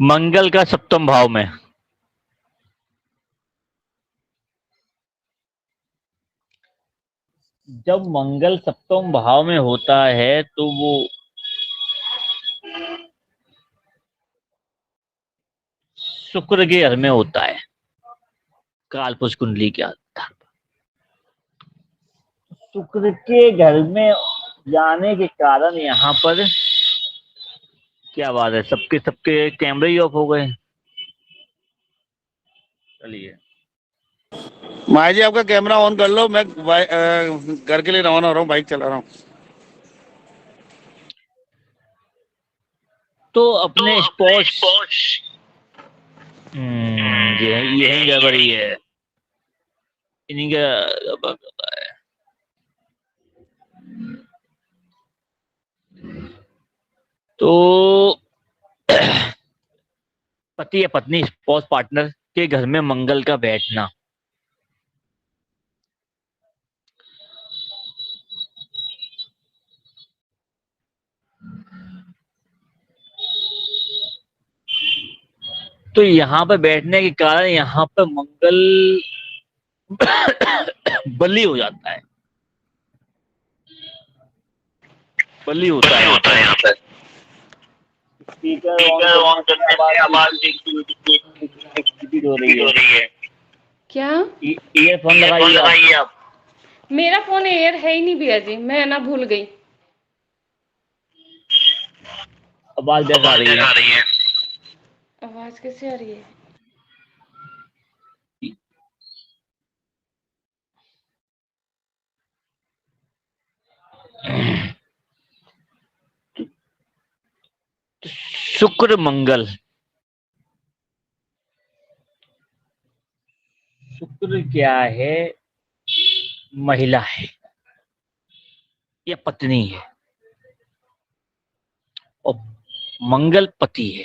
मंगल का सप्तम भाव में। जब मंगल सप्तम भाव में होता है तो वो शुक्र के घर में होता है, कालपुरुष कुंडली के आधार पर। शुक्र के घर में जाने के कारण यहाँ पर क्या बात है, सबके सबके कैमरे ही ऑफ हो गए। चलिए माया जी, आपका कैमरा ऑन कर लो। मैं घर के लिए रवाना हो रहा हूँ, बाइक चला रहा हूँ। तो अपने स्पोर्ट्स यही गड़बड़ी है, इन्हीं का है। तो पति या पत्नी स्पोर्ट्स पार्टनर के घर में मंगल का बैठना, तो यहाँ पे बैठने के कारण यहाँ पे मंगल बली हो जाता है, बली होता है यहाँ पे। स्पीकर ऑन करने से आवाज रिपीट हो रही है। क्या ईयरफोन लगाइए आप। मेरा फोन एयर है ही नहीं भैया जी, मैं ना भूल गई। आवाज कैसे आ रही है? आवाज कैसे आ रही है? शुक्र मंगल, शुक्र क्या है? महिला है या पत्नी है, और मंगल पति है।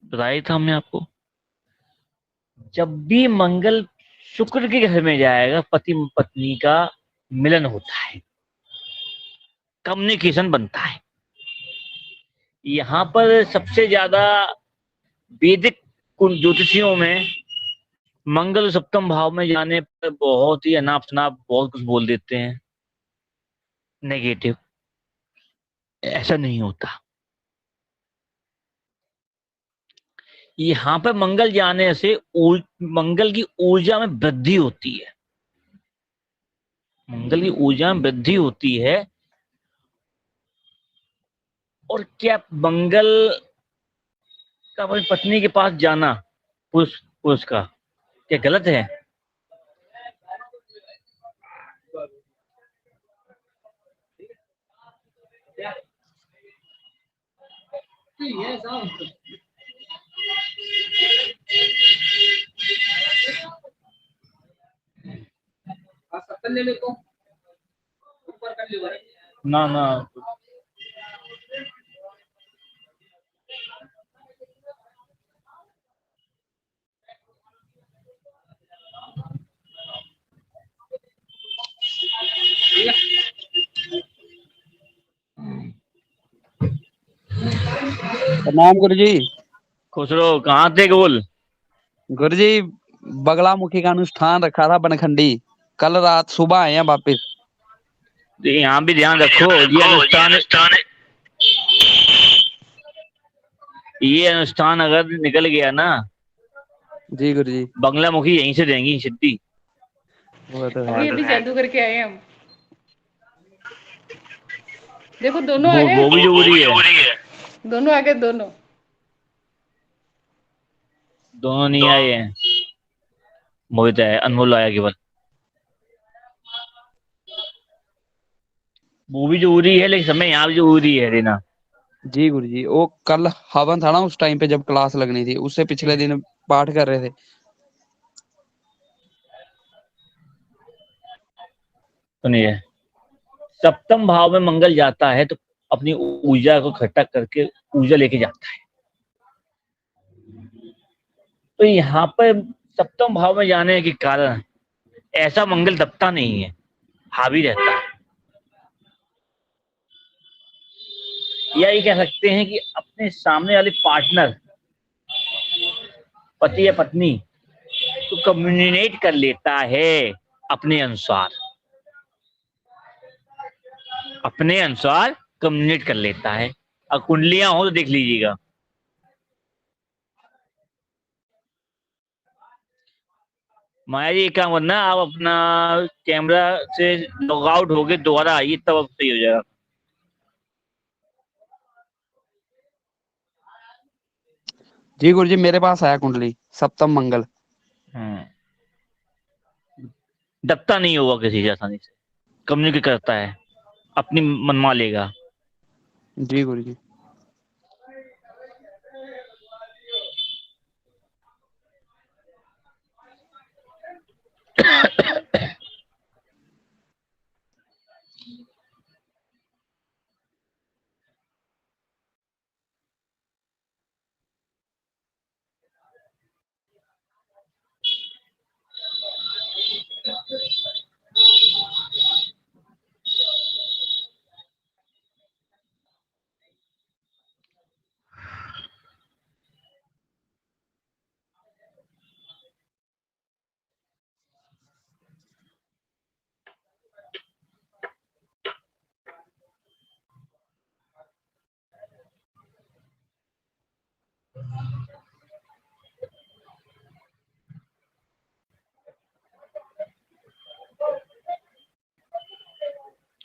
बताया था हमने आपको, जब भी मंगल शुक्र के घर में जाएगा पति पत्नी का मिलन होता है, कम्युनिकेशन बनता है। यहाँ पर सबसे ज्यादा वैदिक ज्योतिषियों में मंगल सप्तम भाव में जाने पर बहुत ही अनाप शनाप बहुत कुछ बोल देते हैं, नेगेटिव। ऐसा नहीं होता। यहाँ पर मंगल जाने से मंगल की ऊर्जा में वृद्धि होती है, मंगल की ऊर्जा में वृद्धि होती है। और क्या मंगल का अपनी पत्नी के पास जाना पुरुष पुरुष का क्या गलत है? ना ना प्रणाम गुरु जी। खुश रहो। कहाँ थे गोल? गुरु जी, बगलामुखी का अनुष्ठान रखा था बनखंडी, कल रात सुबह आए हैं वापिस। यहाँ भी ध्यान रखो, ये अनुष्ठान अगर निकल गया ना जी गुरु जी, बंगलामुखी यहीं से देंगी सिद्धि। वो तो है। अभी जादू करके आए हम। देखो दोनों आ गए, वो भी जरूरी है। दोनों आ गए, दोनों दोनों नहीं आए हैं, मोहित है, अनमोल आया केवल। वो भी जरूरी है लेकिन समय यहाँ भी जरूरी है देना। जी गुरु जी, वो कल हवन था ना, उस टाइम पे जब क्लास लगनी थी, उससे पिछले दिन पाठ कर रहे थे। सुनिए, सप्तम भाव में मंगल जाता है तो अपनी ऊर्जा को इकट्ठा करके ऊर्जा लेके जाता है। तो यहाँ पर सप्तम भाव में जाने के कारण ऐसा मंगल दबता नहीं है, हावी रहता है। या ये कह सकते हैं कि अपने सामने वाले पार्टनर पति या पत्नी, तो कम्युनिकेट कर लेता है अपने अनुसार, अपने अनुसार कम्युनिकेट कर लेता है। अब कुंडलियां हो तो देख लीजिएगा। माया जी एक काम करना, आप अपना कैमरा से लॉग आउट होके दोबारा आइए, तब अब सही हो जाएगा। जी गुरुजी, मेरे पास आया कुंडली सप्तम मंगल। दबता नहीं होगा किसी से, आसानी से कम्युनिकेट करता है, अपनी मनवा लेगा। जी गुरुजी।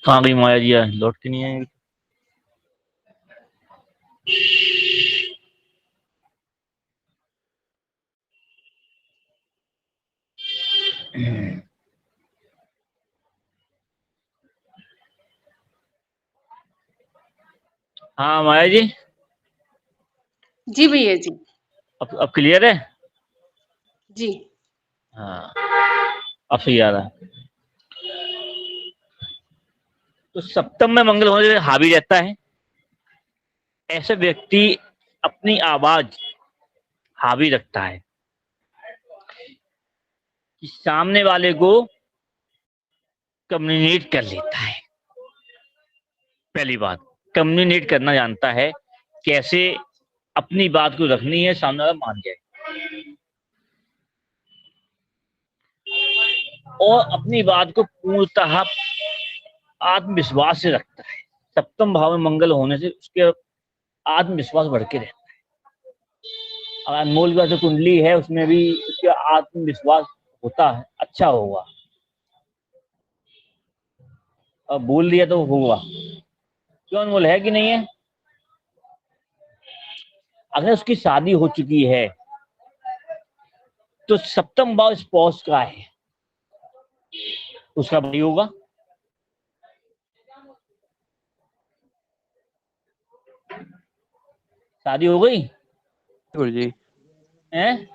कहाँ गई माया जी, लौट के नहीं आएगी। हाँ माया जी, जी भैया जी। अब क्लियर है। जी। हाँ, अब सही आ रहा है। तो सप्तम में मंगल होने से हावी रहता है। ऐसे व्यक्ति अपनी आवाज हावी रखता है कि सामने वाले को कम्युनिकेट कर लेता है। पहली बात, कम्युनिकेट करना जानता है, कैसे अपनी बात को रखनी है, सामने वाला मान जाए, और अपनी बात को पूर्णतः आत्मविश्वास से रखता है। सप्तम भाव में मंगल होने से उसके आत्मविश्वास बढ़ के रहता है। और अनमोल का जो कुंडली है उसमें भी उसका आत्मविश्वास होता है, अच्छा होगा। अब बोल दिया तो होगा, क्यों अनमोल, है कि नहीं है। अगर उसकी शादी हो चुकी है तो सप्तम भाव स्पॉस का है, उसका भाई होगा। शादी हो गई गुरुजी। है,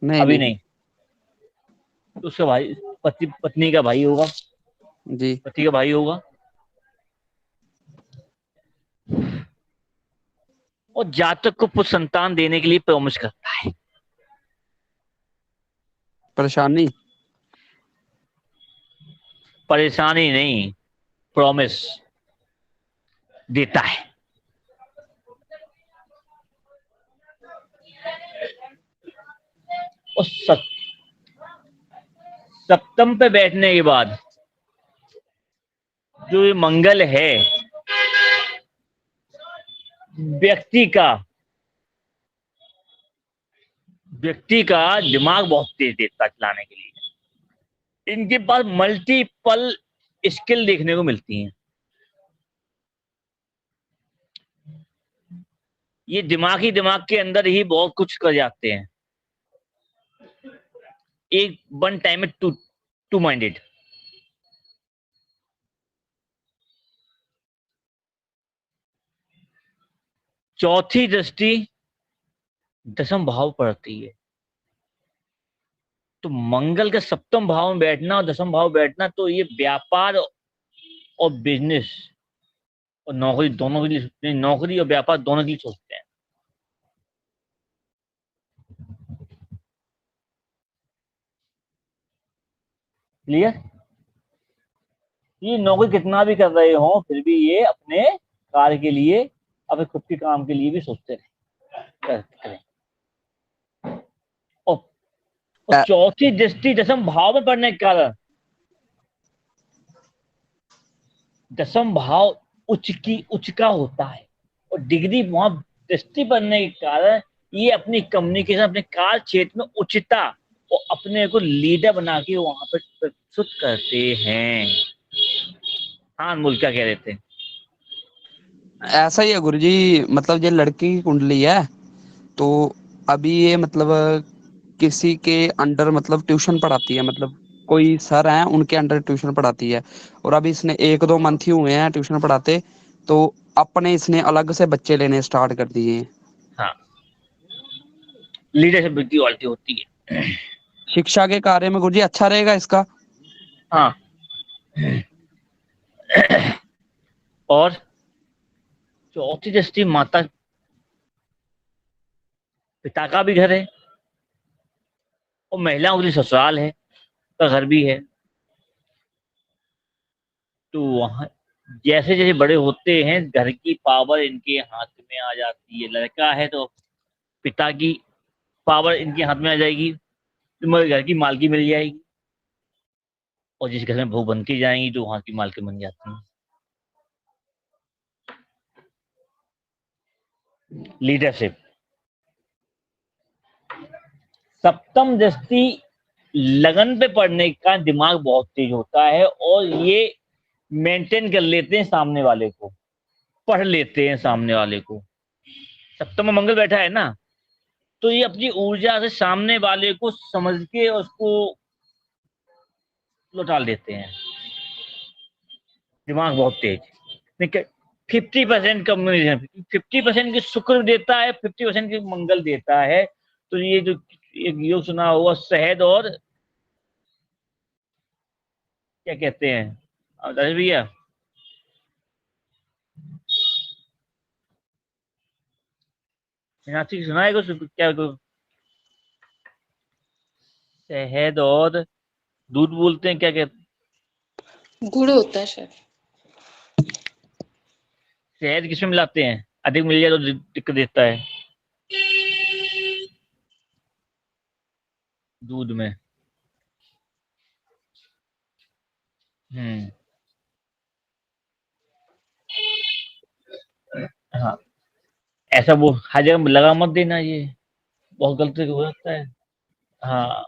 नहीं अभी नहीं। नहीं, तो उसका भाई, पत्नी का भाई होगा, जी। पति का भाई होगा। और जातक को पुत्र संतान देने के लिए प्रॉमिस करता है। परेशानी। परेशानी नहीं, प्रॉमिस देता है। और सप्तम पे बैठने के बाद जो ये मंगल है, व्यक्ति का दिमाग बहुत तेज देता है चलाने के लिए। इनके पास मल्टीपल स्किल देखने को मिलती हैं। ये दिमाग के अंदर ही बहुत कुछ कर जाते हैं, एक वन टाइम में टू माइंडेड। चौथी दृष्टि दसम भाव पड़ती है, तो मंगल का सप्तम भाव में बैठना और दसम भाव में बैठना, तो ये व्यापार और बिजनेस और नौकरी दोनों के लिए सोचते हैं, नौकरी और व्यापार दोनों के लिए सोचते हैं। क्लियर। ये नौकरी कितना भी कर रहे हो, फिर भी ये अपने कार्य के लिए, अपने खुद के काम के लिए भी सोचते रहे, करें। और चौथी दृष्टि दशम भाव में पड़ने के कारण दशम भाव उच्च का होता है, और डिग्री वहां दृष्टि बनने के कारण ये अपनी कम्युनिकेशन, अपने कार्य क्षेत्र में उच्चता और अपने को लीडर बना के वहां पर प्रस्तुत करते हैं। हाँ अनमोल क्या कह रहे थे? ऐसा ही है गुरुजी, मतलब ये लड़की की कुंडली है, तो अभी ये मतलब किसी के अंडर मतलब ट्यूशन पढ़ाती है, मतलब कोई सर हैं उनके अंडर ट्यूशन पढ़ाती है, और अभी इसने 1-2 मंथ ही हुए हैं ट्यूशन पढ़ाते, तो अपने इसने अलग से बच्चे लेने स्टार्ट कर दिए हैं। हाँ, लीडरशिप की क्वालिटी होती है। शिक्षा के कार्य में गुरुजी अच्छा रहेगा इसका। हाँ और चौथी दृष्टि माता पिता का भी घर है, और महिलाओं के लिए ससुराल है, का घर भी है। तो वहां जैसे जैसे बड़े होते हैं घर की पावर इनके हाथ में आ जाती है। लड़का है तो पिता की पावर इनके हाथ में आ जाएगी, तो घर की मालकी मिल जाएगी, और जिस घर में बहू बनती जाएंगी तो वहां की मालकी बन जाती है। लीडरशिप। सप्तम दृष्टि लगन पे पड़ने का दिमाग बहुत तेज होता है, और ये मेंटेन कर लेते हैं सामने वाले को, पढ़ लेते हैं सामने वाले को। सप्तम में मंगल बैठा है ना, तो ये अपनी ऊर्जा से सामने वाले को समझ के उसको लौटा देते हैं। दिमाग बहुत तेज। 50% कम्युनिकेशन, 50% की शुक्र देता है, 50% की मंगल देता है। तो ये जो एक योग सुना हुआ शहद और क्या कहते हैं भैया, मीनाक्षी सुना है कुछ क्या कुछ? शहद और दूध बोलते हैं, क्या कहते हैं? गुड़ होता है शायद। शहद किसमें मिलाते हैं? अधिक मिल जाए तो दिक्कत देता है दूध में। हम्म। हाँ, ऐसा वो हर जगह लगा मत देना, ये बहुत गलती हो जाता है। हाँ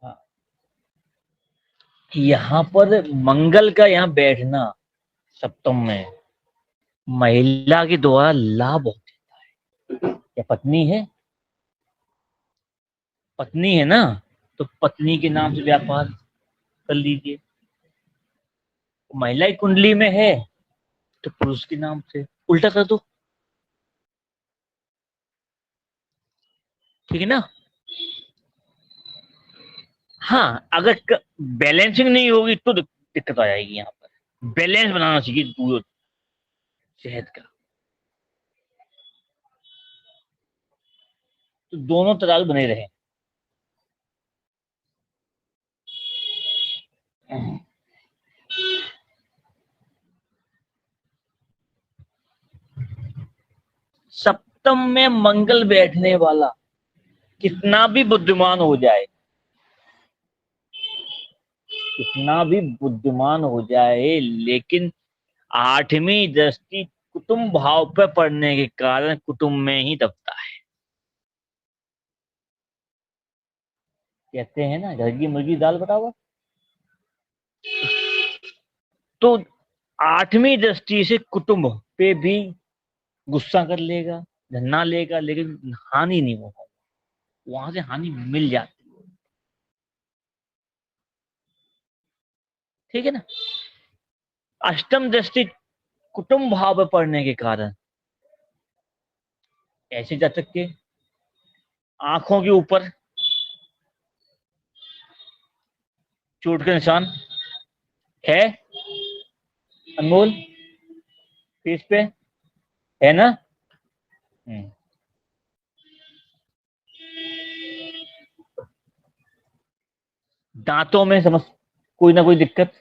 हाँ। यहाँ पर मंगल का यहाँ बैठना सप्तम में महिला के द्वारा लाभ होता है। क्या पत्नी है? पत्नी है ना, तो पत्नी के नाम से व्यापार कर लीजिए। महिला की कुंडली में है तो पुरुष के नाम से उल्टा कर दो, ठीक है ना? हाँ, अगर बैलेंसिंग नहीं होगी तो दिक्कत आ जाएगी। यहाँ पर बैलेंस बनाना चाहिए दूध शहद का, तो दोनों तरह बने रहे। सप्तम में मंगल बैठने वाला कितना भी बुद्धिमान हो जाए, कितना भी बुद्धिमान हो जाए, लेकिन आठवीं दृष्टि कुटुंब भाव पर पड़ने के कारण कुटुंब में ही दबता है। कहते हैं ना, घर की मुर्गी दाल बराबर। तो आठवीं दृष्टि से कुटुंब पे भी गुस्सा कर लेगा, धन्ना लेगा, लेकिन हानि नहीं होगा, वहां से हानि मिल जाती है। ठीक है ना? अष्टम दृष्टि कुटुंब भाव पर पड़ने के कारण ऐसे जातक के आंखों के ऊपर चोट के निशान है अनमोल, फेस पे है ना? हम्म। दांतों में समझ कोई ना कोई दिक्कत,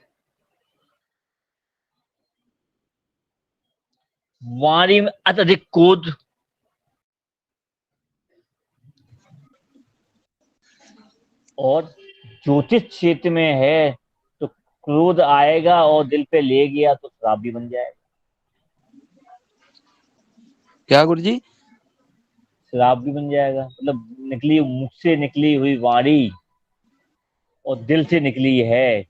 वाणी में अत्यधिक क्रोध, और ज्योतिष क्षेत्र में है तो क्रोध आएगा और दिल पे ले गया तो श्राप भी बन जाएगा। क्या गुरुजी? श्राप भी बन जाएगा, मतलब निकली मुख से निकली हुई वाणी और दिल से निकली है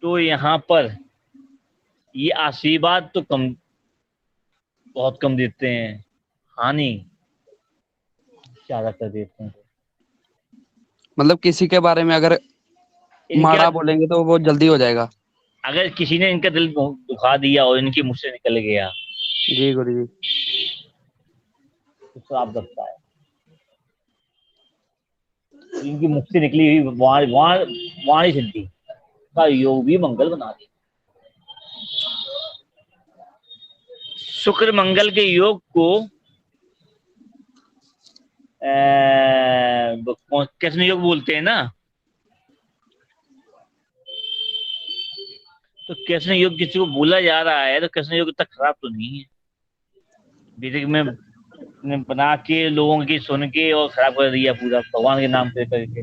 तो यहाँ पर ये आशीर्वाद तो कम, बहुत कम देते हैं, हानि ज्यादा कर देते हैं। मतलब किसी के बारे में अगर इनका माड़ा बोलेंगे तो वो जल्दी हो जाएगा। अगर किसी ने इनका दिल दुखा दिया और इनके मुंह से निकल गया जी गुरुजी। तो श्राप लगता है। इनकी मुख से निकली हुई वाणी सिद्धि का योग भी मंगल बना दिया। शुक्र मंगल के योग को कैसे योग बोलते हैं ना, तो कैसे योग किसी को बोला जा रहा है तो कैसे योग इतना खराब तो नहीं है। वैदिक में बना के लोगों की सुन के और खराब कर दिया पूरा भगवान के नाम पे करके।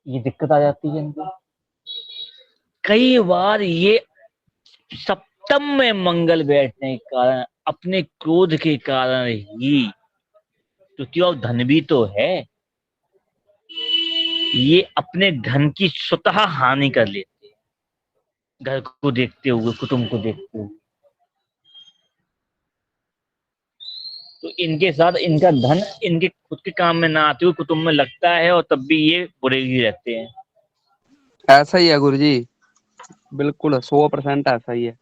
ये दिक्कत आ जाती है इनको। कई बार ये सप्तम में मंगल बैठने के कारण, अपने क्रोध के कारण ही, क्योंकि और धन भी तो है, ये अपने धन की स्वतः हानि कर लेते हैं, घर को देखते हुए, कुटुंब को देखते हुए। तो इनके साथ इनका धन इनके खुद के काम में ना आते हुए कुटुंब में लगता है और तब भी ये बुरे ही रहते हैं। ऐसा ही है गुरुजी, बिल्कुल 100% ऐसा ही है।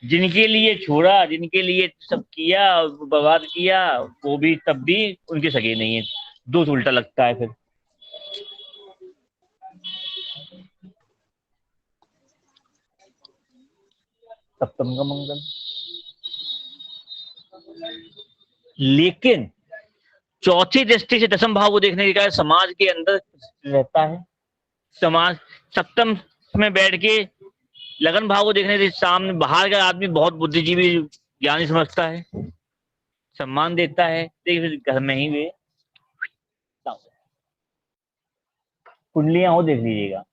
जिनके लिए छोड़ा, जिनके लिए सब किया, बर्बाद किया, वो भी तब भी उनके सगे नहीं है। दोष उल्टा लगता है फिर। सप्तम का मंगल, लेकिन चौथी दृष्टि से दसम भाव को देखने के कारण समाज के अंदर रहता है। समाज सप्तम में बैठ के लगन भाव को देखने से सामने बाहर का आदमी बहुत बुद्धिजीवी ज्ञानी समझता है, सम्मान देता है, लेकिन फिर घर में ही वे कुंडलियां हो, देख लीजिएगा।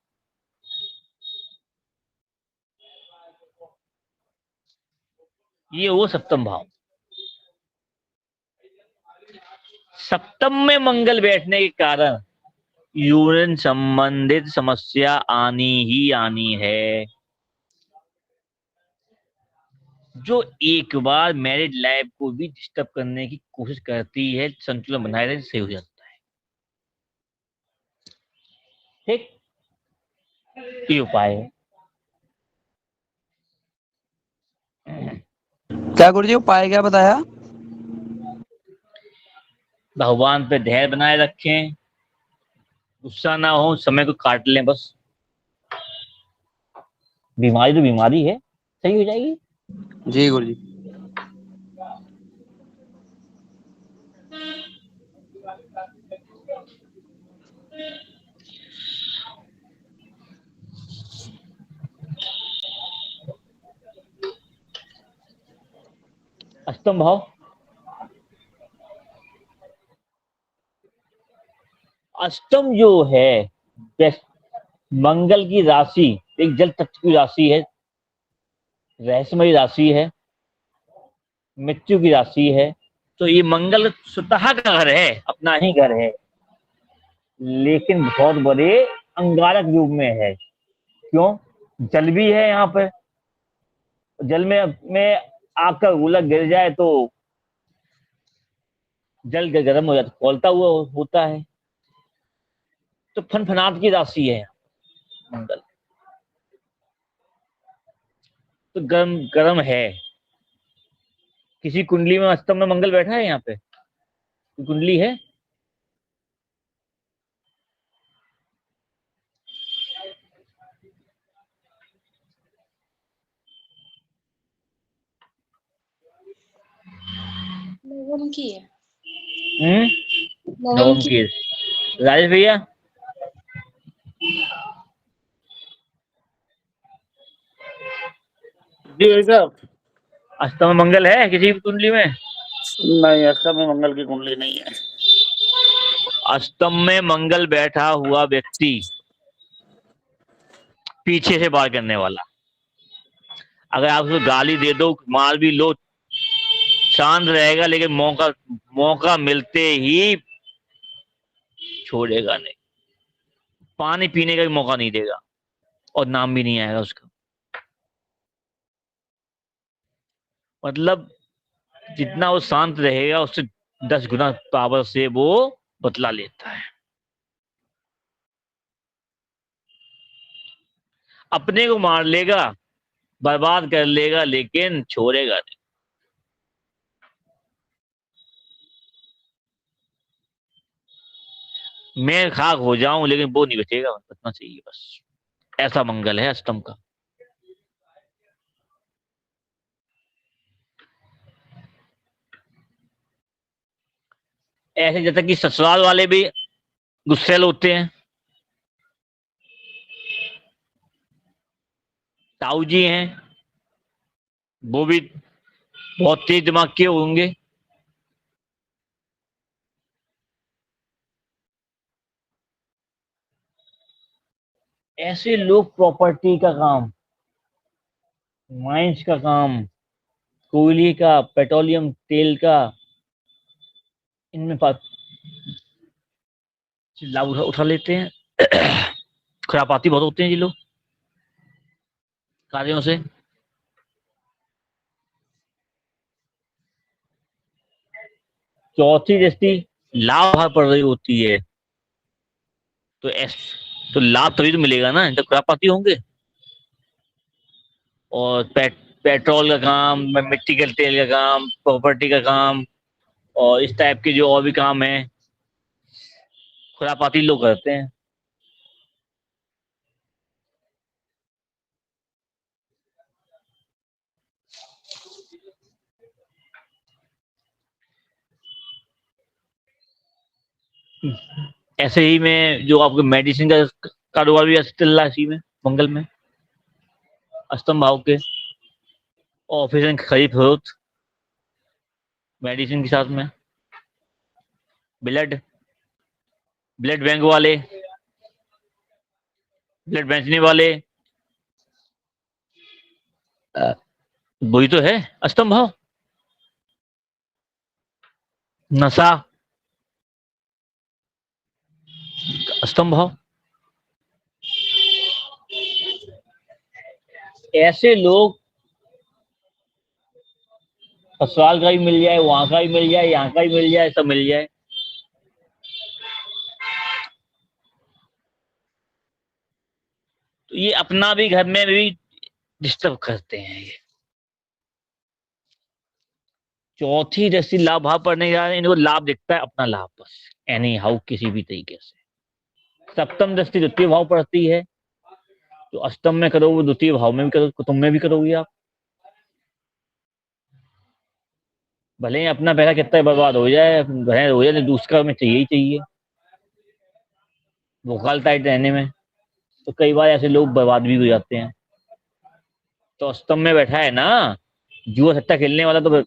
ये वो सप्तम भाव। सप्तम में मंगल बैठने के कारण यूरिन संबंधित समस्या आनी ही आनी है, जो एक बार मैरिड लाइफ को भी डिस्टर्ब करने की कोशिश करती है। संतुलन बनाए रखने से सही हो जाता है। ठीक, ये उपाय है। क्या गुरुजी उपाय क्या बताया? भगवान पे धैर्य बनाए रखें, गुस्सा ना हो, समय को काट लें बस। बीमारी तो बीमारी है, सही हो जाएगी। जी गुरुजी। अष्टम भाव, अष्टम जो है मंगल की राशि एक जल तत्व की राशि है, रहस्यमयी राशि है, मृत्यु की राशि है। तो ये मंगल स्वतः का घर है, अपना ही घर है, लेकिन बहुत बड़े अंगारक रूप में है। क्यों? जल भी है यहाँ पे। जल में आग का गोला गिर जाए तो जल गर्म हो जाता, खौलता हुआ होता है। तो फनफनाट की राशि है मंगल, तो गर्म गर्म है। किसी कुंडली में अष्टम में मंगल बैठा है यहाँ पे? कुंडली है? नवम की है। नवम की। राजेश भैया, जी भाई साहब। अष्टम में मंगल है किसी भी कुंडली में? नहीं, अष्टम में मंगल की कुंडली नहीं है। अष्टम में मंगल बैठा हुआ व्यक्ति पीछे से वार करने वाला, अगर आप उसको गाली दे दो, मार भी लो, शांत रहेगा, लेकिन मौका मौका मिलते ही छोड़ेगा नहीं, पानी पीने का भी मौका नहीं देगा और नाम भी नहीं आएगा उसका। मतलब जितना वो शांत रहेगा उससे 10 गुना पावर से वो बदला लेता है। अपने को मार लेगा, बर्बाद कर लेगा, लेकिन छोड़ेगा नहीं। मैं खाक हो जाऊं लेकिन वो नहीं बचेगा, बचना चाहिए बस। ऐसा मंगल है अष्टम का। ऐसे जैसा कि ससुराल वाले भी गुस्सैल होते हैं, ताऊ जी हैं वो भी बहुत तेज दिमाग के होंगे। ऐसे लोग प्रॉपर्टी का काम, माइंस का काम, कोयले का, पेट्रोलियम तेल का, इनमें लाभ उठा लेते हैं। खुरापाती बहुत होते हैं ये लोग कार्यों से। चौथी दृष्टि लाभ भाव पड़ रही होती है, तो तो लाभ तभी तो मिलेगा ना जब खुरापाती होंगे। और पेट्रोल का काम, मिट्टी के तेल का काम, प्रॉपर्टी का काम, और इस टाइप के जो और भी काम है खुरापाती लोग करते हैं। ऐसे ही में जो आपको मेडिसिन का कारोबार भी ऐसे चल रहा है इसी में मंगल में, अष्टम भाव के। ऑक्सीजन की खरीद फरोख्त मेडिसिन के साथ में, ब्लड ब्लड बैंक वाले, ब्लड बेचने वाले, वही तो है अष्टम भाव। नशा अष्टम भाव। ऐसे लोग ससुराल का भी मिल जाए, वहां का भी मिल जाए, यहाँ का भी मिल जाए, सब मिल जाए, तो ये अपना भी घर में भी डिस्टर्ब करते हैं ये। चौथी दृष्टि लाभ भाव पढ़ने जा रहे हैं, इनको लाभ दिखता है अपना लाभ बस, एनी हाउ किसी भी तरीके से। सप्तम दृष्टि द्वितीय भाव पढ़ती है, तो अष्टम में करोगे द्वितीय भाव में भी करो, कुटुंब में भी करोगे आप। भले ही अपना पैसा कितना बर्बाद हो जाए, भले हो जाए, दूसरा में चाहिए ही चाहिए भोकाल टाइट रहने में। तो कई बार ऐसे लोग बर्बाद भी हो जाते हैं। तो अष्टम में बैठा है ना जुआ सट्टा खेलने वाला, तो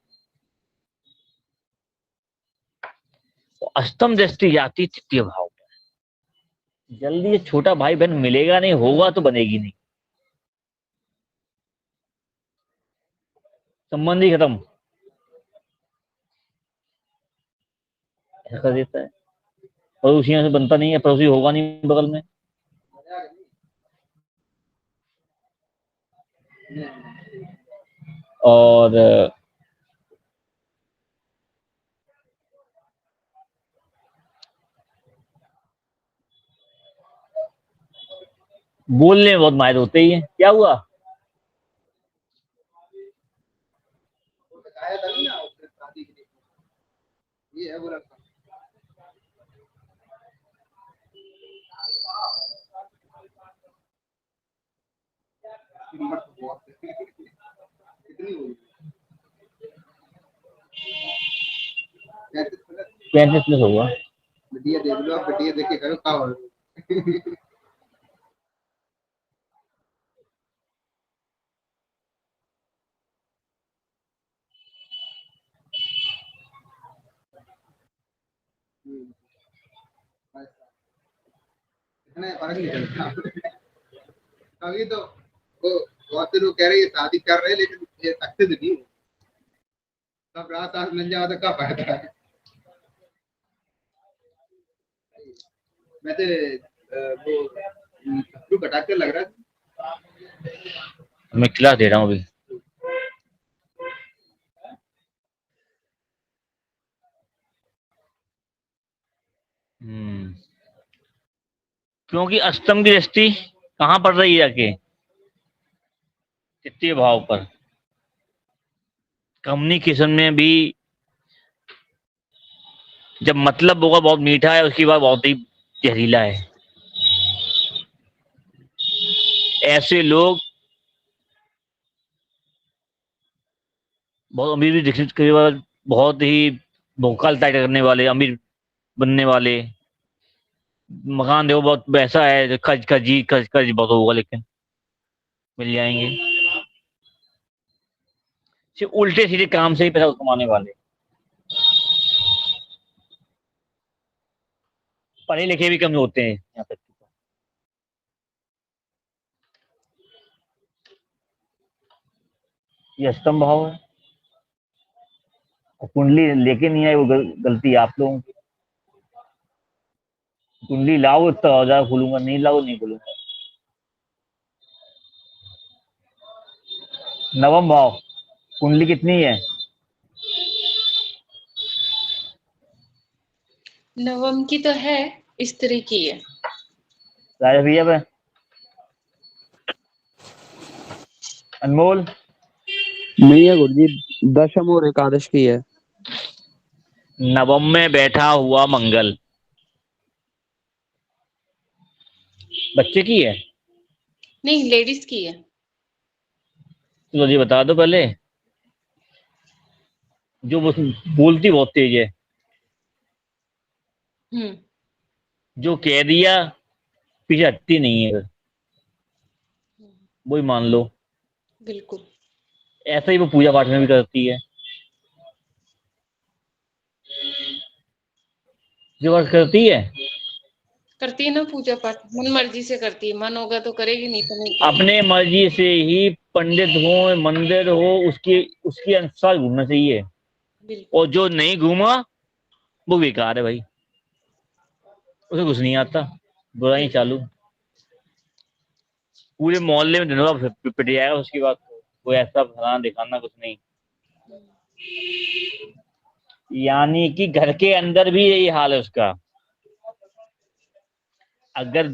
अष्टम दृष्टि जाती तृतीय भाव पर। जल्दी ये छोटा भाई बहन मिलेगा नहीं, होगा तो बनेगी नहीं, संबंध ही खत्म, ऐसा कर देता है। पड़ोसियों से बनता नहीं है, पड़ोसी होगा नहीं बगल में। और बोलने में बहुत माहिर होते ही है। क्या हुआ? पैंतीस प्लस होगा। इतने फर्क नहीं चलता। अभी तो वो बहुत से लोग कह रहे हैं ये शादी कर रहे हैं लेकिन ये सक्सेस नहीं हो। सब रात साथ मिल जाओ तो क्या फायदा है। वैसे वो सत्तू कटा के लग रहा है। मैं खिला दे रहा हूँ अभी। क्योंकि अष्टम की दृष्टि कहाँ पड़ रही है जाके? तृतीय भाव पर। कम्युनिकेशन में भी जब मतलब होगा बहुत मीठा है, उसकी बात बहुत ही जहरीला है। ऐसे लोग बहुत अमीर भी दिखने के बाद बहुत ही भोकालताई करने वाले, अमीर बनने वाले। मकान देखो बहुत वैसा है, खज बहुत होगा लेकिन मिल जाएंगे। सिर्फ उल्टे सीधे काम से ही पैसा कमाने वाले। पढ़े लिखे भी कम होते हैं यहाँ तक। ये अष्टम भाव है और कुंडली लेके नहीं आए, वो गलती आप लोगों की। कुंडली लाओ तो औजार खोलूंगा, नहीं लाओ नहीं खोलूंगा। नवम भाव कुंडली कितनी है? नवम की तो है, स्त्री की है। राजा भैया पे अनमोल नहीं है गुरुजी, दशम और एकादश की है। नवम में बैठा हुआ मंगल बच्चे की है? नहीं, लेडीज की है। तो जी बता दो पहले। जो बस बोलती बहुत तेज है, हम्म। जो कह दिया पीछे हटती नहीं है, वही मान लो। बिल्कुल। ऐसा ही वो पूजा पाठ में भी करती है। जो बात करती है करती है ना पूजा पाठ, मन मर्जी से करती है। मन होगा तो करेगी, नहीं तो नहीं करेगी। अपने मर्जी से ही। पंडित हो मंदिर हो, उसकी उसके अनुसार घूमना चाहिए। बिल्कुल। और जो नहीं घूमा वो बेकार है भाई, उसे कुछ नहीं आता। बुराई बिल्कुल। चालू। पूरे मोहल्ले में धन्यवाद पिट जाएगा उसकी बात को। वो ऐसा फलाना दिखाना कुछ नहीं। यानी कि घर के अंदर भी यही हाल है उसका। अगर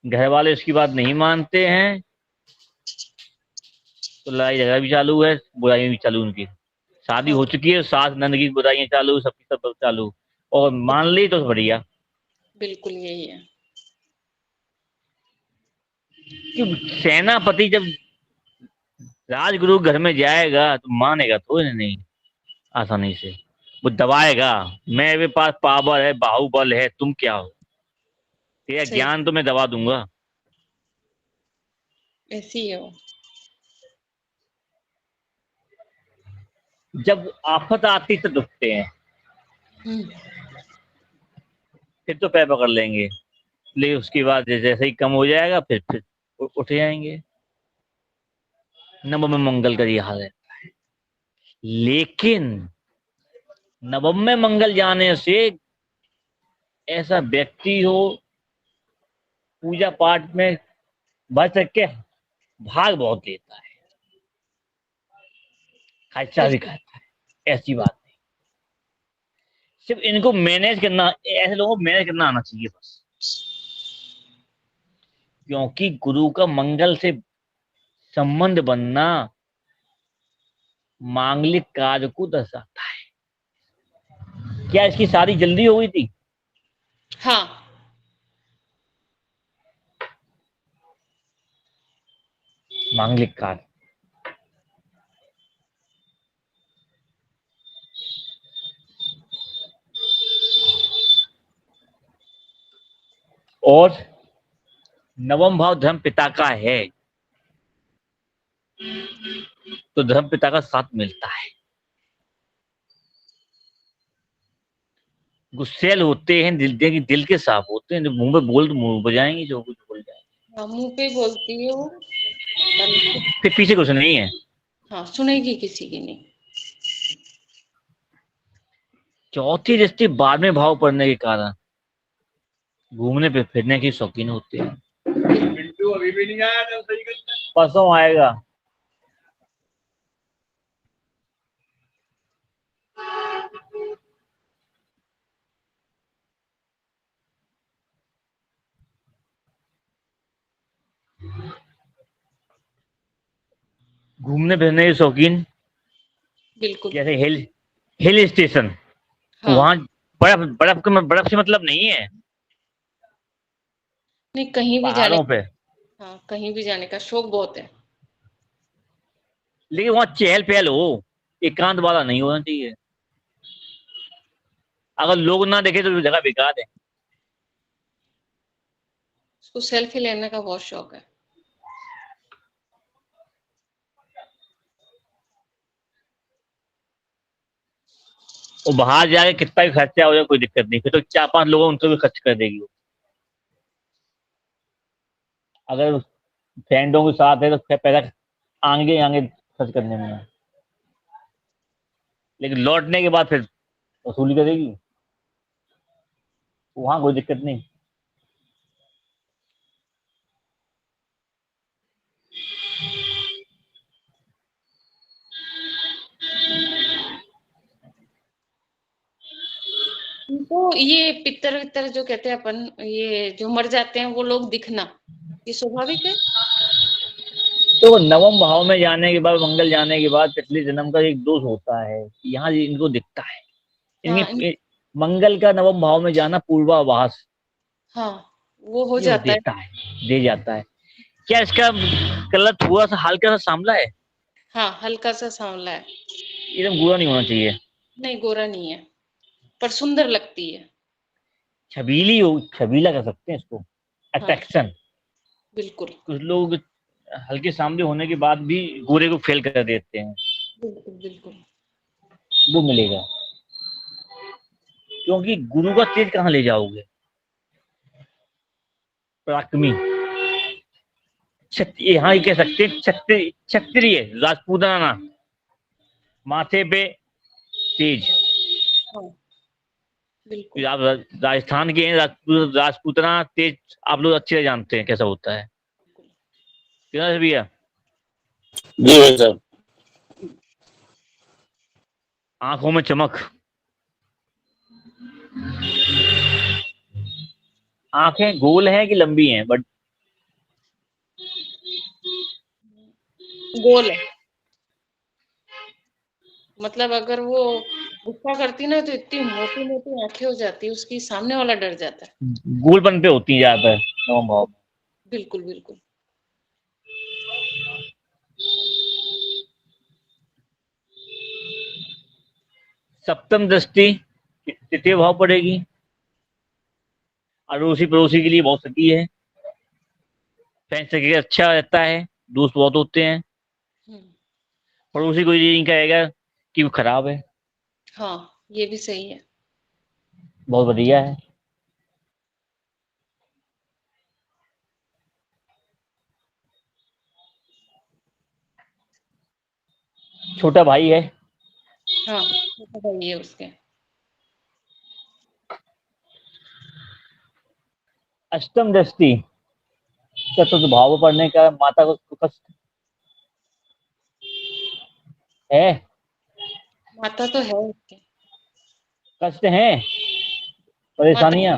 घर वाले उसकी बात नहीं मानते हैं तो लड़ाई झगड़ा भी चालू है, बुराई भी चालू उनकी। शादी हाँ। हो चुकी है, सास नंद की बुराइयां चालू, सबकी सब चालू। और मान ली तो बढ़िया। बिल्कुल यही है। कि सेनापति जब राजगुरु घर में जाएगा तो मानेगा तो नहीं आसानी से। वो दबाएगा। मेरे पास पावर है, बाहुबल है, तुम क्या हो? तेरा सही। ज्ञान तो मैं दबा दूंगा। ऐसी है वो। जब आफत आती तो दुखते हैं, हम्म। फिर तो पैर पकड़ लेंगे। लेकिन उसके बाद जैसे ही कम हो जाएगा फिर उठ जाएंगे। नवम में मंगल का ये हाल है। लेकिन नवम में मंगल जाने से ऐसा व्यक्ति हो पूजा पाठ में बढ़ सक के भाग बहुत लेता है, खर्चा भी बिल्कुल। करता है। ऐसी बात नहीं। सिर्फ इनको मैनेज करना, ऐसे लोगों को मैनेज करना आना चाहिए बस। क्योंकि गुरु का मंगल से संबंध बनना मांगलिक कार्य को दर्शाता है। क्या इसकी शादी जल्दी हो गई थी? हाँ। मांगलिक कार्य। और नवम भाव धर्म पिता का है तो धर्म पिता का साथ मिलता है। गुस्सैल होते हैं, दिल के साफ होते हैं, मुंह पे बोल तो मुंह बजाएंगे, जो कुछ बोल जाए। हाँ, मुंह पे बोलती है वो, पर फिर पीछे कुछ नहीं है। हाँ सुनेगी किसी की नहीं। चौथी दृष्टि बाद में भाव पड़ने के कारण घूमने पे फिरने की शौकीन होते हैं। पिंटू अभी भी नहीं आया था सही करना। परसों आएगा। घूमने फिरने के शौकीन, बिल्कुल। जैसे हिल स्टेशन, हाँ वहां बर्फ से मतलब नहीं है, नहीं, कहीं भी जाने, पहाड़ों पे। हाँ कहीं भी जाने का शौक बहुत है। लेकिन वहां चहल पहल हो, एकांत वाला नहीं होना चाहिए। अगर लोग ना देखे तो जगह बेकार है। उसको सेल्फी लेने का बहुत शौक है। वो बाहर जाके कितना भी खर्चा हो जाए कोई दिक्कत नहीं, फिर तो 4-5 लोग उनको भी खर्च कर देगी वो। अगर फ्रेंडों के साथ है तो फिर पैसा आगे आगे खर्च करने में है। लेकिन लौटने के बाद फिर वसूली करेगी, वहां कोई दिक्कत नहीं। तो ये पितर वितर जो कहते हैं अपन, ये जो मर जाते हैं वो लोग दिखना, ये स्वाभाविक है। तो नवम भाव में जाने के बाद, मंगल जाने के बाद पिछले जन्म का एक दोष होता है, यहाँ इनको दिखता है। हाँ इनके मंगल का नवम भाव में जाना पूर्वाभास हाँ वो हो ये जाता है। देता है, दे जाता है। क्या इसका कलर थोड़ा सा हल्का सा सांवला है? हाँ हल्का सा सांवला है। एकदम गोरा नहीं होना चाहिए। नहीं गोरा नहीं है, पर सुंदर लगती है। छबीली हो, छबीला कर सकते हैं इसको, हाँ अट्रैक्शन। बिल्कुल कुछ लोग हल्के सामने होने के बाद भी गोरे को फेल कर देते हैं, बिल्कुल बिल्कुल। वो मिलेगा। क्योंकि गुरु का तेज कहाँ ले जाओगे? पराक्रमी, यहाँ ही कह सकते हैं क्षत्रिय, राजपूताना, माथे पे तेज। हाँ बिल्कुल आप राजस्थान के हैं, राजपूतना तेज आप लोग अच्छे से जानते हैं कैसा होता है, क्यों ना भैया? जी भाई साहब। आंखों में चमक, आंखें गोल हैं कि लंबी हैं? बट गोल है। मतलब अगर वो गुस्सा करती ना तो इतनी मोटी मोटी आंखें हो जाती है उसकी, सामने वाला डर जाता है। गोलपन पे होती है ज्यादातर नवम भाव में। बिल्कुल बिल्कुल। सप्तम दृष्टि तृतीय भाव पड़ेगी, अड़ोसी पड़ोसी के लिए बहुत सही है। फ्रेंड सर्कल अच्छा रहता है, दोस्त बहुत होते हैं। हम्म, पड़ोसी कोई ये नहीं कहेगा कि वो खराब है, हाँ ये भी सही है। बहुत बढ़िया है। छोटा भाई है। हाँ छोटा भाई है उसके। अष्टम दृष्टि चतुर्थ भाव पढ़ने का माता को कष्ट है, माता तो है उसके। कष्ट है, माता, परेशानियां।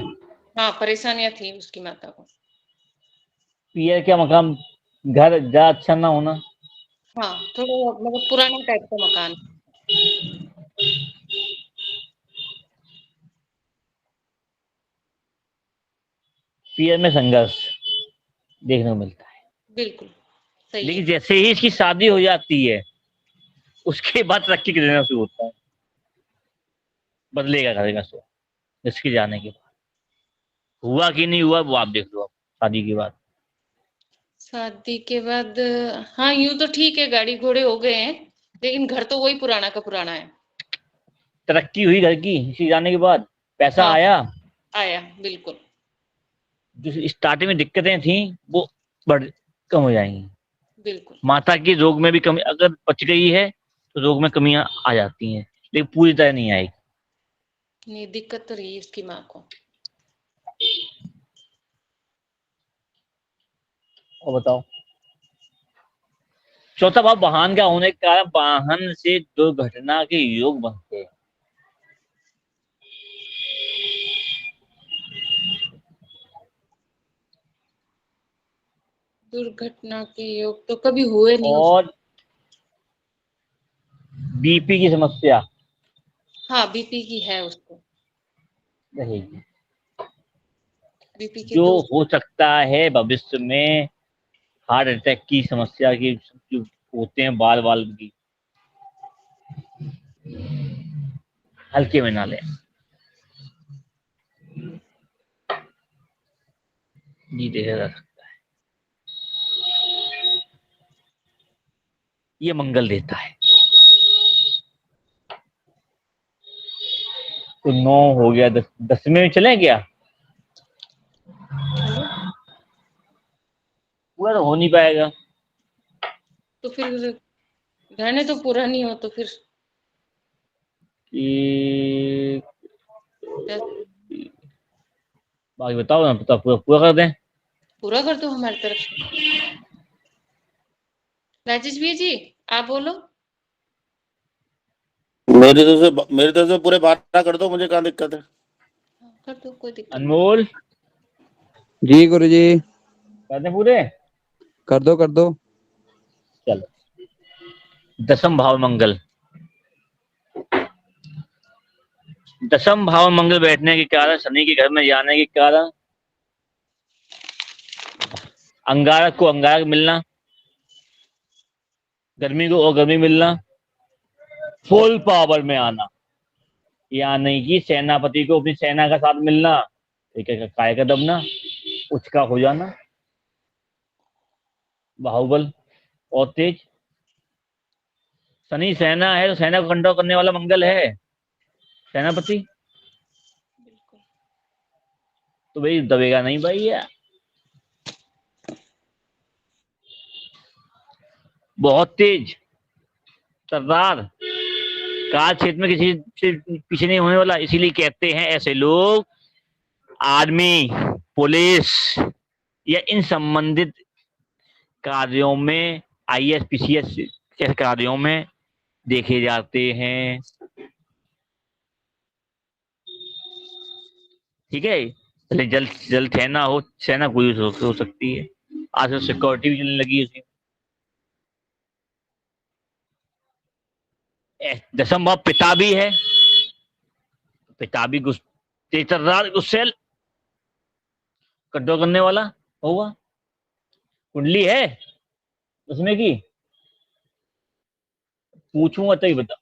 हाँ परेशानियां थी उसकी माता को। पियर का मकान, घर जा अच्छा ना होना। हाँ थोड़ा मतलब पुराना टाइप का मकान। पियर में संघर्ष देखने को मिलता है। बिल्कुल सही लेकिन है। जैसे ही इसकी शादी हो जाती है उसके बाद तरक्की करना शुरू होता है, बदलेगा करेगा सो इसके जाने के बाद। हुआ कि नहीं हुआ वो आप देख लो, आप शादी के बाद। शादी के बाद हाँ यूं तो ठीक है, गाड़ी घोड़े हो गए हैं, लेकिन घर तो वही पुराना का पुराना है। तरक्की हुई घर की इसी जाने के बाद। पैसा हाँ। आया, आया बिल्कुल। जो स्टार्टिंग में दिक्कतें थी वो बढ़ कम हो जाएंगी। बिल्कुल। माता की रोग में भी कमी, अगर पच गई है तो रोग में कमियां आ जाती हैं, लेकिन पूरी तरह नहीं आएगी। नहीं, दिक्कत तो रही इसकी माँ को। और बताओ। चौथा भाव वाहन का होने के कारण वाहन से दुर्घटना के योग बनते हैं। दुर्घटना के योग तो कभी हुए नहीं और बीपी की समस्या हाँ, बीपी की है उसको। रहेगी, बीपी की जो तो हो सकता है भविष्य में हार्ट अटैक की समस्या की, जो होते हैं बाल बाल की, हल्के में ना लें। जी देखा जा सकता है, ये मंगल देता है। तो 9 हो गया, 10 में चले क्या? चलो। पूरा तो हो नहीं पाएगा। तो फिर रहने तो पूरा नहीं हो तो फिर कि दस- बाकी बताओ ना, पता पूरा पूरा कर दें। पूरा कर दो हमारी तरफ से। राजेश भैया जी, आप बोलो। मेरी तरफ से पूरे 12 कर दो, मुझे कहाँ दिक्कत है। हाँ, कर दो, कोई दिक्कत नहीं। अनमोल, जी गुरुजी, कर दें पूरे? कर दो कर दो। चलो। दसम भाव मंगल, दसम भाव मंगल बैठने के कारण, शनि के घर में जाने के कारण अंगारक को अंगारक मिलना, गर्मी को और गर्मी मिलना, फुल पावर में आना, यानी कि सेनापति को अपनी सेना का साथ मिलना, ठीक है, काय का दबना, उचका हो जाना, बाहुबल और तेज। शनि सेना है तो सेना को कंट्रोल करने वाला मंगल है, सेनापति। बिल्कुल। तो भाई दबेगा नहीं भाई ये। बहुत तेज तर्रार, काल क्षेत्र में किसी से पीछे नहीं होने वाला, इसीलिए कहते हैं ऐसे लोग आर्मी, पुलिस या इन संबंधित कार्यों में, आईएएस पीसीएस जैसे कार्यों में देखे जाते हैं। ठीक है, पहले जल जल सेना हो, सेना कोई हो सकती है, आज तो सिक्योरिटी भी चलने लगी है उसकी। दसम भाव पिता भी है, पिता भी तेज गुस्सेल, कंट्रोल करने वाला होगा। कुंडली है उसमें की, पूछूंगा तभी बता।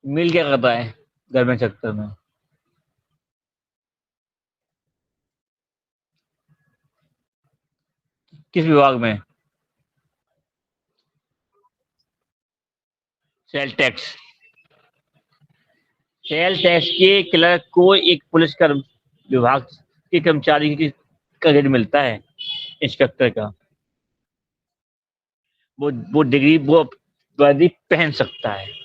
मिल क्या करता है घर में सेक्टर में? किस विभाग में? सेल टैक्स, सेल टैक्स के क्लर्क को एक पुलिस कर्म विभाग के कर्मचारी का ग्रेड मिलता है, इंस्पेक्टर का। वो डिग्री वो वर्दी पहन सकता है।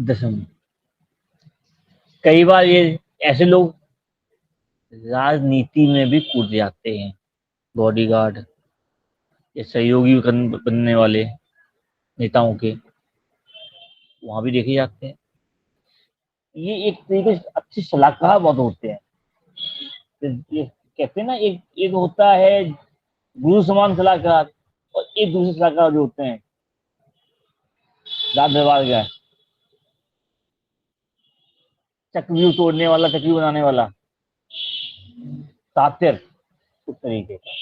दसम, कई बार ये ऐसे लोग राजनीति में भी कूद जाते हैं, बॉडीगार्ड या सहयोगी बनने वाले नेताओं के, वहां भी देखे जाते हैं। ये एक तरीके से अच्छे सलाहकार बहुत होते हैं। तो ये कहते हैं ना, एक एक होता है गुरु समान सलाहकार, और एक दूसरे सलाहकार जो होते हैं रात दरबार का, चक्रव्यूह तोड़ने वाला, चक्रव्यूह बनाने वाला, सातिर, उस तरीके का।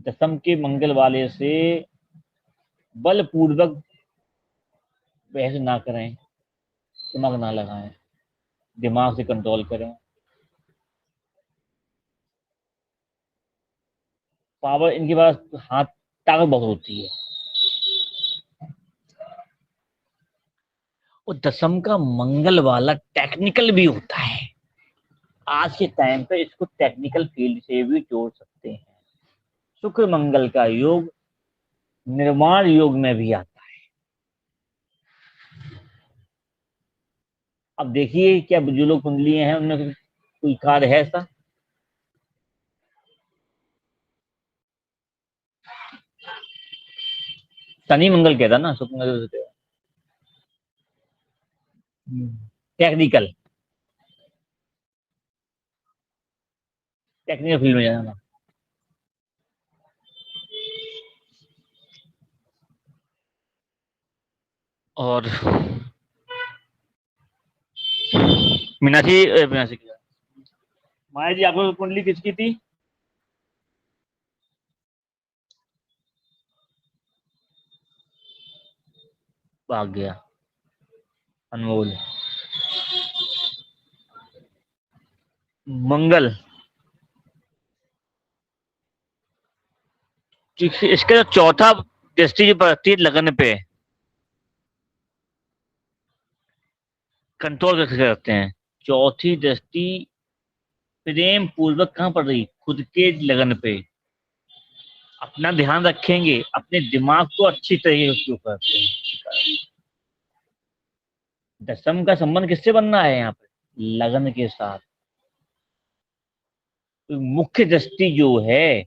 दशम के मंगल वाले से बलपूर्वक बहस ना करें, दिमाग ना लगाएं, दिमाग से कंट्रोल करें। पावर इनके पास, हाथ, ताकत बहुत होती है। और दशम का मंगल वाला टेक्निकल भी होता है। आज के टाइम पे इसको टेक्निकल फील्ड से भी जोड़ सकते हैं। शुक्र मंगल का योग निर्माण योग में भी आता है। अब देखिए क्या जो लोग कुंडली हैं उनमें कोई कार्य है ऐसा? शनि मंगल कहता ना, शुक्र मंगल से टेक्निकल, टेक्निकल फील्ड में जाना। और मीनाक्षी की माया जी, आपको कुंडली किसकी थी? भाग गया, अनमोल। मंगल, इसका जो चौथा दृष्टि जो पड़ती है लगन पे, कंट्रोल करते हैं। चौथी दृष्टि प्रेम पूर्वक कहां पड़ रही? खुद के लगन पे। अपना ध्यान रखेंगे, अपने दिमाग को अच्छी तरीके से उपयोग करते हैं। दशम का संबंध किससे बनना है यहाँ पे? लगन के साथ। तो मुख्य दृष्टि जो है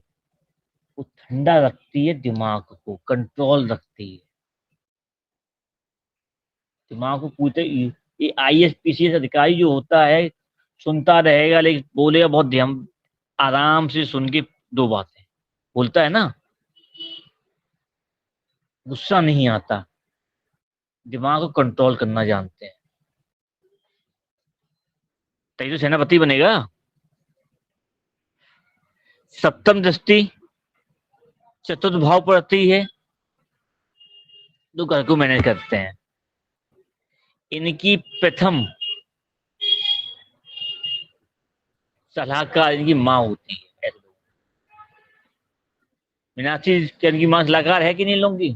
वो ठंडा रखती है, दिमाग को कंट्रोल रखती है। दिमाग को पूछते, ये आईएएस पीसीएस अधिकारी जो होता है सुनता रहेगा लेकिन बोलेगा बहुत ध्यान, आराम से सुन के दो बातें बोलता है ना, गुस्सा नहीं आता, दिमाग को कंट्रोल करना जानते हैं, तभी तो सेनापति बनेगा। सप्तम दृष्टि चतुर्थ भाव पर आती है, तो घर को मैनेज करते हैं। इनकी प्रथम सलाहकार इनकी माँ होती है। मीनाक्षी, क्या इनकी माँ सलाहकार है कि नहीं लोगों की?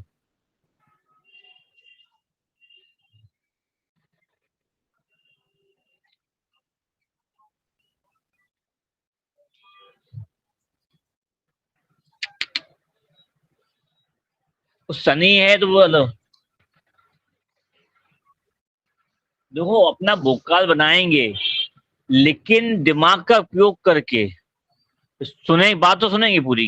वो शनि है तो वो देखो अपना भूतकाल बनाएंगे लेकिन दिमाग का उपयोग करके। सुने बात तो सुनेंगे पूरी।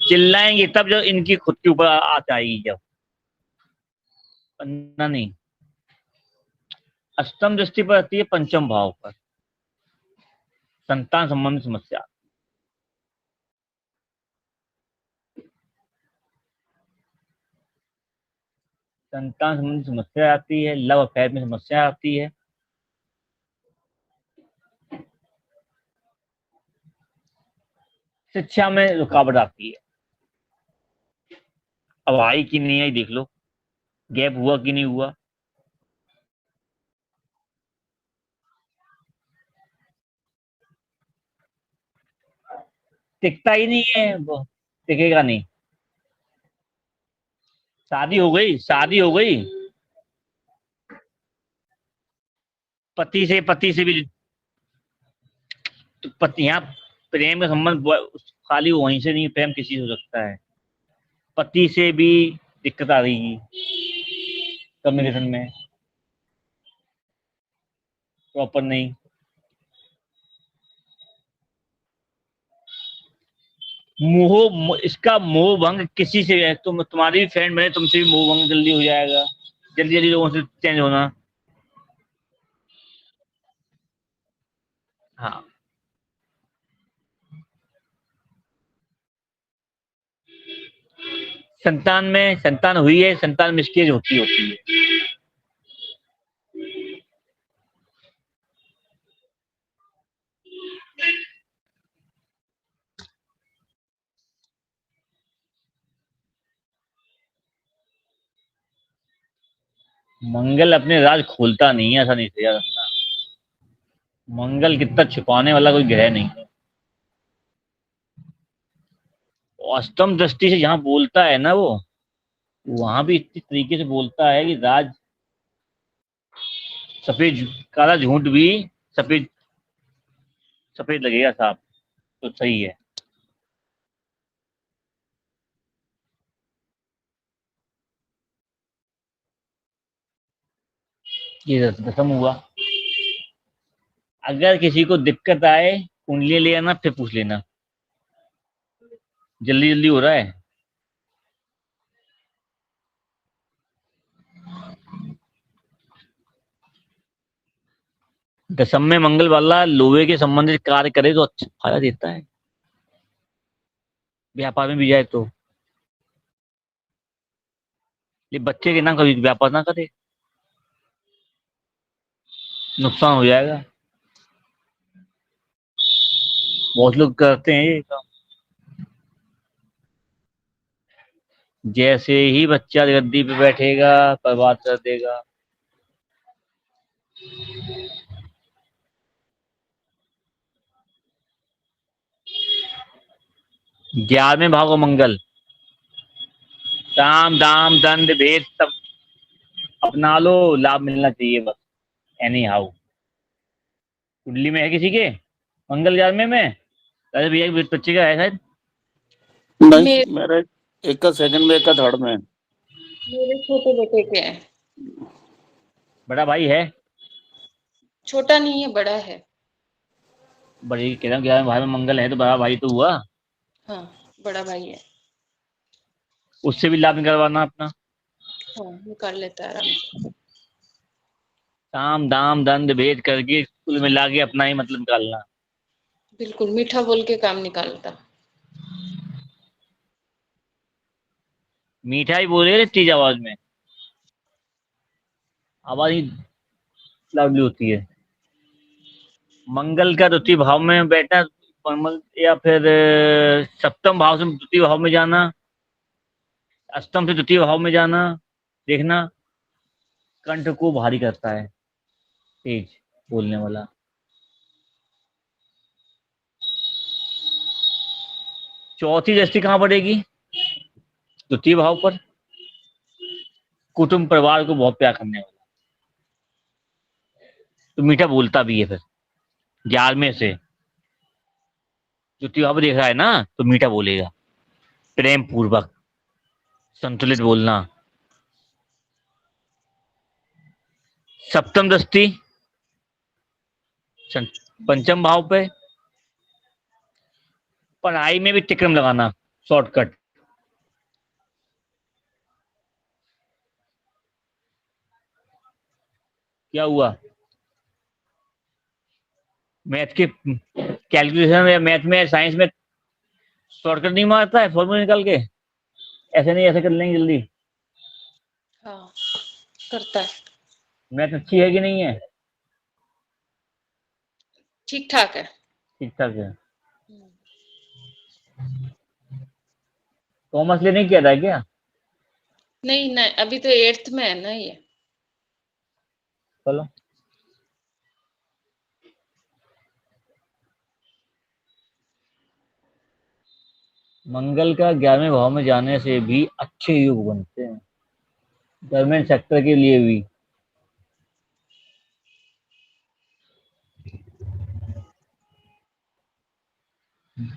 चिल्लाएंगे तब जब इनकी खुद के ऊपर आ जाएगी, जब वरना नहीं। अष्टम दृष्टि पर आती है पंचम भाव पर, संतान संबंधी समस्या। संतान संबंधी समस्या आती है, लव अफेयर में समस्या आती है। शिक्षा में रुकावट आती है। अब आई कि नहीं आई देख लो, गैप हुआ कि नहीं हुआ। टिकता ही नहीं है वो, टिकेगा नहीं। शादी हो गई, शादी हो गई, पति से भी तो पति, यहाँ प्रेम का संबंध खाली वहीं से नहीं, प्रेम किसी से हो सकता है। पति से भी दिक्कत आ रही है कम्युनिकेशन में, प्रॉपर नहीं। इसका मोह भंग किसी से है, तुम्हारी भी फ्रेंड बने, तुमसे भी मोह भंग जल्दी हो जाएगा, जल्दी जल्दी लोगों से चेंज होना। हाँ, संतान हुई है, संतान मिसकेज होती है। मंगल अपने राज खोलता नहीं है आसानी से, याद रखना। मंगल कितना छुपाने वाला कोई ग्रह नहीं है। अष्टम दृष्टि से जहां बोलता है ना वो, वहां भी इस तरीके से बोलता है कि राज सफेद, काला झूठ भी सफेद सफेद लगेगा साफ, तो सही है। ये दसम हुआ। अगर किसी को दिक्कत आए, कुंडली ले आना, फिर पूछ लेना। जल्दी जल्दी हो रहा है। दसम में मंगल वाला लोहे के संबंधित कार्य करे तो अच्छा फायदा देता है, व्यापार में भी जाए तो। ये बच्चे के ना कभी व्यापार ना करे, नुकसान हो जाएगा। बहुत लोग करते हैं ये काम। जैसे ही बच्चा गद्दी पे बैठेगा, बर्बाद कर देगा। ग्यारहवें भाव का मंगल, साम दाम दंड भेद सब अपना लो, लाभ मिलना चाहिए बस। Any how. कुंडली में है किसी के मंगल 11वें में? अरे भैया बच्चे का है शायद। नहीं, मेरे मेरे एक का सेकंड में, एक का थर्ड में। मेरे छोटे बेटे के हैं। बड़ा भाई है? छोटा नहीं है, बड़ा है। बड़ी कह रहा हूँ 11वें भाई में मंगल है तो बड़ा भाई तो हुआ। हाँ, बड़ा भाई है। उससे भी लाभ निकलवाना अपना। हाँ, निकाल लेता है आराम से। साम दाम दंड भेद करके कुल मिला के अपना ही मतलब निकालना। बिल्कुल मीठा बोल के काम निकालता। मीठा ही बोले तेज आवाज में, आवाज ही लाउडली होती है। मंगल का द्वितीय भाव में बैठना, या फिर सप्तम भाव से द्वितीय भाव में जाना, अष्टम से द्वितीय भाव में जाना, देखना कंठ को भारी करता है, तेज बोलने वाला। चौथी दृष्टि कहाँ पड़ेगी? द्वितीय भाव पर। कुटुंब परिवार को बहुत प्यार करने वाला, तो मीठा बोलता भी है। फिर 11वें से द्वितीय भाव पर देख रहा है ना, तो मीठा बोलेगा, प्रेम पूर्वक, संतुलित बोलना। सप्तम दृष्टि पंचम भाव पे, पढ़ाई में भी टिक्रम लगाना, शॉर्टकट। क्या हुआ? मैथ के कैलकुलेशन या मैथ में साइंस में शॉर्टकट नहीं मारता है फॉर्मूला निकाल के, ऐसे नहीं ऐसे कर लेंगे जल्दी। हाँ, करता है। मैथ अच्छी है कि नहीं है? ठीक ठाक है। ठीक ठाक है। कॉमर्स लेने किया था क्या? नहीं नहीं, अभी तो 8th में है ना ये। चलो। मंगल का 11वें भाव में जाने से भी अच्छे योग बनते हैं, गवर्नमेंट सेक्टर के लिए भी।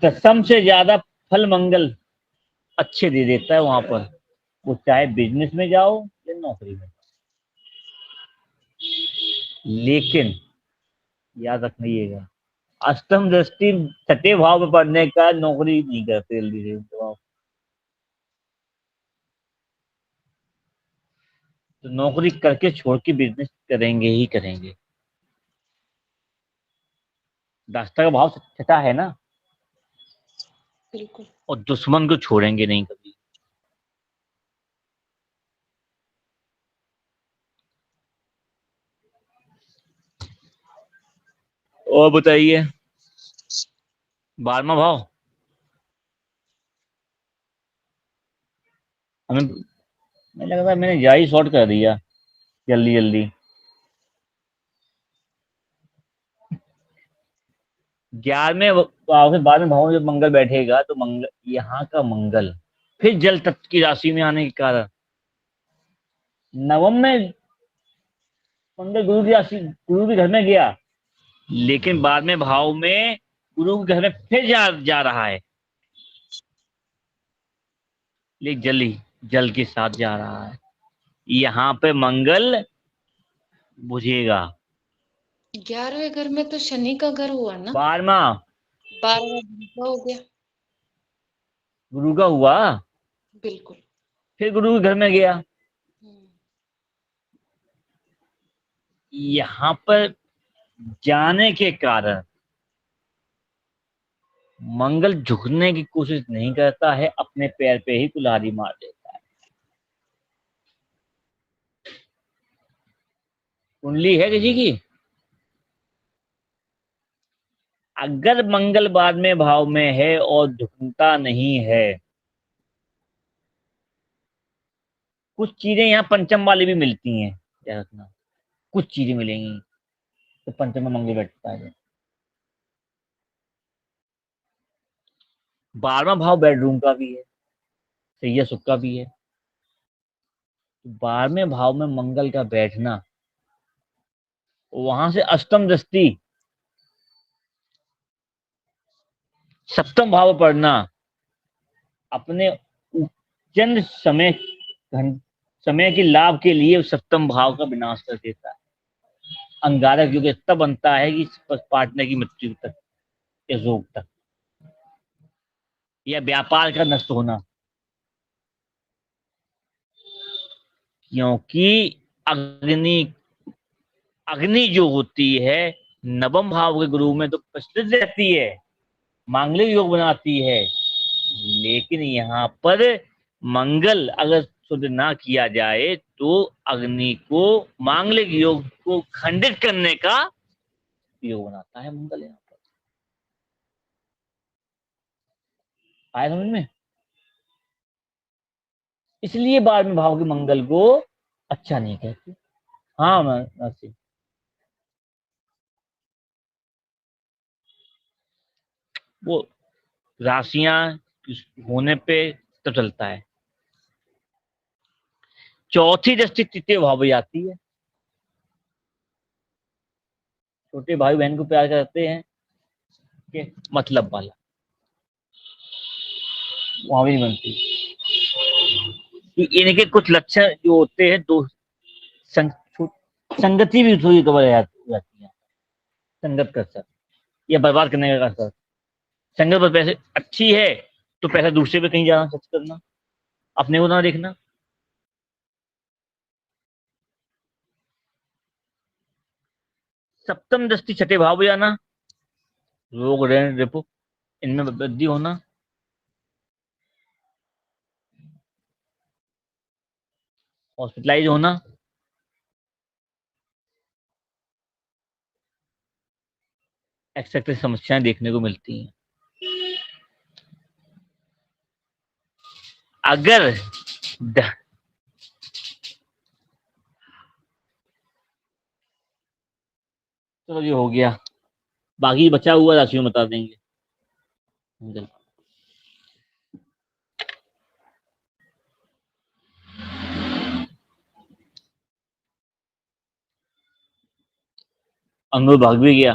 दसम से ज्यादा फल मंगल अच्छे दे देता है वहां पर, वो चाहे बिजनेस में जाओ या नौकरी में। लेकिन याद रखिएगा, अष्टम दृष्टि छठे भाव में पढ़ने का नौकरी नहीं करते जल्दी से तो। तो नौकरी करके छोड़ के बिजनेस करेंगे ही करेंगे। दास्ता का भाव छठा है ना, बिल्कुल। और दुश्मन को छोड़ेंगे नहीं कभी। और बताइए 12वां भाव। हमें मुझे लगा था मैंने जा ही शॉर्ट कर दिया जल्दी जल्दी। 11वें भाव से 12वें भाव में जब मंगल बैठेगा तो मंगल, यहाँ का मंगल फिर जल तत्व की राशि में आने के कारण नवम में मंगल गुरु की राशि, गुरु के घर में गया, लेकिन 12वें भाव में गुरु के घर में फिर जा रहा है, लेकिन जल के साथ जा रहा है। यहाँ पे मंगल बुझेगा। 11वें घर में तो शनि का घर हुआ ना, 12वां 12वां गुरु का हो गया। गुरु का हुआ, बिल्कुल। फिर गुरु के घर में गया। हम्म, यहाँ पर जाने के कारण मंगल झुकने की कोशिश नहीं करता है, अपने पैर पे ही कुल्हाड़ी मार देता है। कुंडली है किसी की, अगर मंगल 12वें भाव में है और झुकता नहीं है, कुछ चीजें यहाँ पंचम वाली भी मिलती हैं, याद रखना, कुछ चीजें मिलेंगी तो पंचम में मंगल बैठता है। 12वां भाव बेडरूम का भी है, सैया सुख का भी है। 12वें भाव में मंगल का बैठना, वहां से अष्टम दृष्टि सप्तम भाव पढ़ना, अपने चंद समय के लाभ के लिए सप्तम भाव का विनाश कर देता है। अंगारक योग तब बनता है कि पार्टनर की मृत्यु तक या रोग तक या व्यापार का नष्ट होना, क्योंकि अग्नि जो होती है नवम भाव के गुरु में तो प्रचलित रहती है, मांगलिक योग बनाती है, लेकिन यहाँ पर मंगल अगर शुद्ध ना किया जाए तो अग्नि को, मांगलिक योग को खंडित करने का योग बनाता है मंगल। यहाँ पर आया समझ में? इसलिए 12वें भाव के मंगल को अच्छा नहीं कहते। हाँ मैं वो राशियां होने पे तब चलता है। चौथी दृष्टि तृतीय भाव में आती है। छोटे भाई बहन को प्यार करते हैं कि मतलब वाला, वहां भी नहीं बनती। कि इनके कुछ लक्षण जो होते हैं, दो संगति भी थोड़ी कवर जाती है। संगत का असर या बर्बाद करने का असर। संगत पर पैसे अच्छी है तो पैसा दूसरे पे कहीं जाना खर्च करना, अपने को ना देखना। सप्तम दृष्टि छठे भाव में जाना, रोग ऋण रिपु इनमें वृद्धि होना, हॉस्पिटलाइज होना, एक्सेट्रा समस्याएं देखने को मिलती हैं। अगर चलो ये हो गया, बाकी बचा हुआ राशियों बता देंगे। अंगूर भाग भी गया।